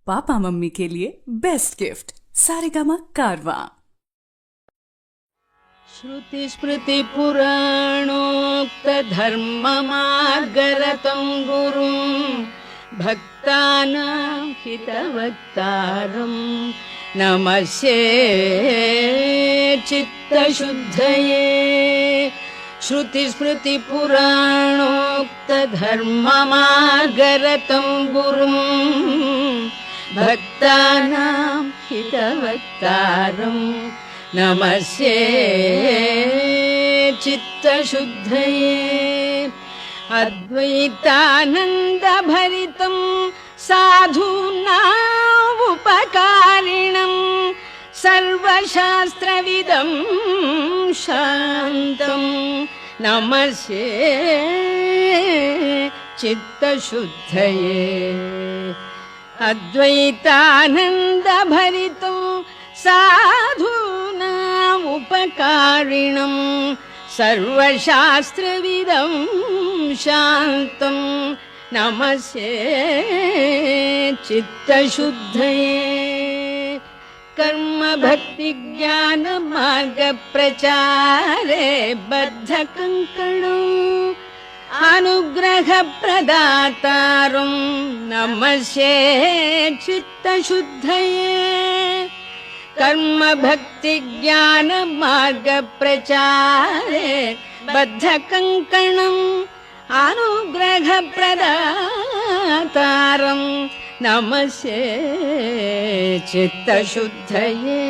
Papa mummy के लिए best gift Saregama कारवां। श्रुति स्मृति पुराणोक्त धर्म मार्गरतं गुरुं भक्तानां हितवक्तारं नमस्ये चित्तशुद्धये। श्रुति स्मृति पुराणोक्त धर्म मार्गरतं गुरुं भक्तानां हितवक्तारं नमस्ये चित्तशुद्धये। अद्वैतानन्दभरितं साधूनाम् उपकारिणं सर्वशास्त्रविदं शान्तं नमस्ये चित्तशुद्धये। अद्वैतानन्दभरितं साधूनाम् उपकारिणं सर्वशास्त्रविदं शान्तं नमस्ये चित्तशुद्धये। कर्म भक्ति ज्ञान मार्ग प्रचारे बद्धकङ्कणम् अनुग्रह प्रदातारं नमस्ये चित्तशुद्धये। कर्म भक्ति ज्ञान मार्ग प्रचारे बद्धकङ्कणम् अनुग्रह प्रदातारं नमस्ये चित्तशुद्धये।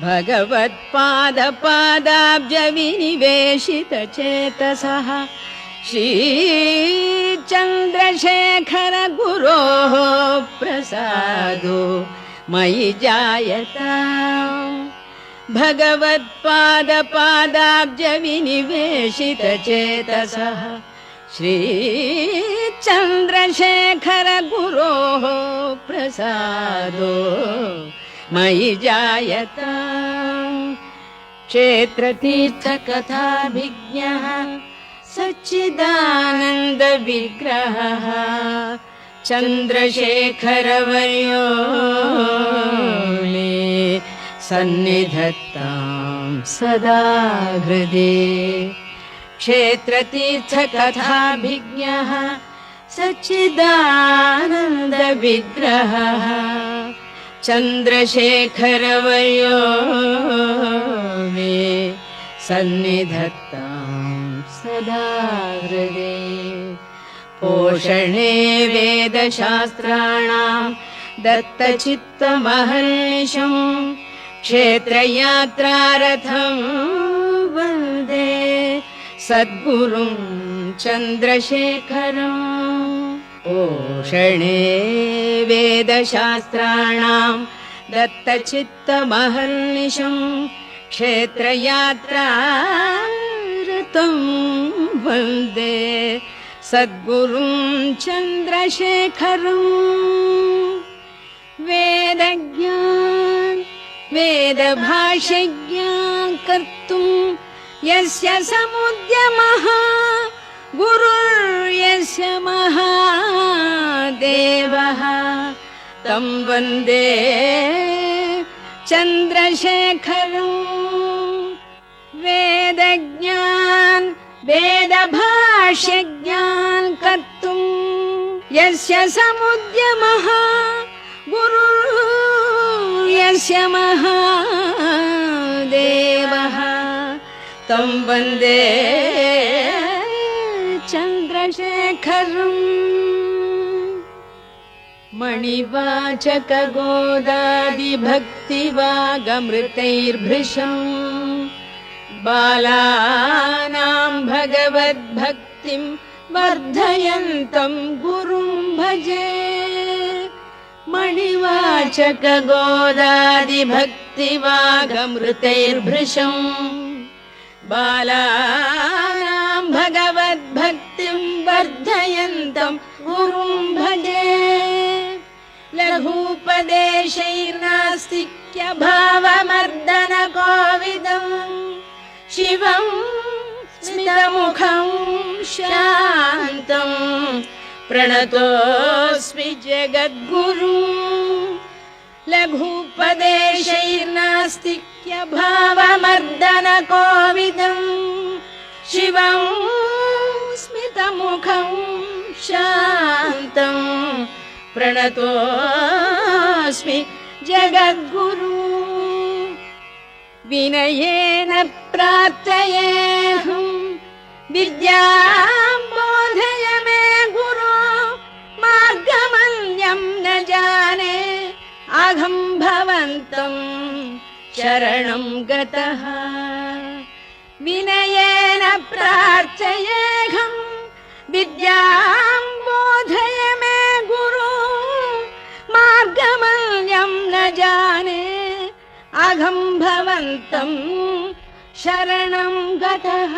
भगवत्पादपादाब्ज विनिवेशित चेतसः श्रीचन्द्रशेखर गुरोः प्रसादो मयि जायताम्। भगवत्पादपादाब्ज विनिवेशित चेतसः श्रीचन्द्रशेखर गुरोः प्रसादो मयि जायताम्। क्षेत्रतीर्थकथाभिज्ञः सच्चिदानन्द विग्रहः चन्द्रशेखरवर्यो मे सन्निधत्तां सदा हृदि। क्षेत्रतीर्थकथाभिज्ञः सच्चिदानन्द विग्रहः चन्द्रशेखरवर्यो मे सन्निधत्तां सदा हृदि। पोषणे वेदशास्त्राणां दत्तचित्तमहर्निशं क्षेत्रयात्रारथं वन्दे सद्गुरुं चन्द्रशेखरम्। पोषणे वेदशास्त्राणां दत्तचित्तमहर्निशं क्षेत्रयात्रारतं वन्दे सद्गुरुं चन्द्रशेखरम्। वेदज्ञान वेदभाष्यज्ञान कर्तुं यस्य समुद्यमः गुरुर्यस्य महादेवः तं वन्दे चन्द्रशेखरम्। वेदज्ञान वेदभाष्यज्ञान कर्तुं यस्य समुद्यमः गुरुर्यस्य महादेवः तं वन्दे चन्द्रशेखरम्। मणिवाचक गोदादिभक्तिवागमृतैर्भृशम् बालानां भगवद्भक्तिं वर्धयन्तं गुरुं भजे। मणिवाचक गोदादिभक्तिवागमृतैर्भृशम् बालानां भगवद्भक्तिं वर्धयन्तं गुरुं भजे। लघूपदेशैर्नास्तिक्यभावमर्दन कोविदं शिवं स्मितमुखं शान्तं प्रणतोऽस्मि जगद्गुरु लघुपदेशैर्नास्तिक्यभावमर्दनकोविदम् शिवं स्मितमुखं शान्तम् प्रणतोऽस्मि जगद्गुरु विनयेन प्रार्थयेऽहं विद्यां बोधय मे गुरो मार्गमन्यं न जाने अहं भवन्तं शरणं गतः विनयेन प्रार्थयेऽहं विद्यां बोधय मे गुरो मार्गमन्यं न जाने अहं भवन्तं शरणं गतः।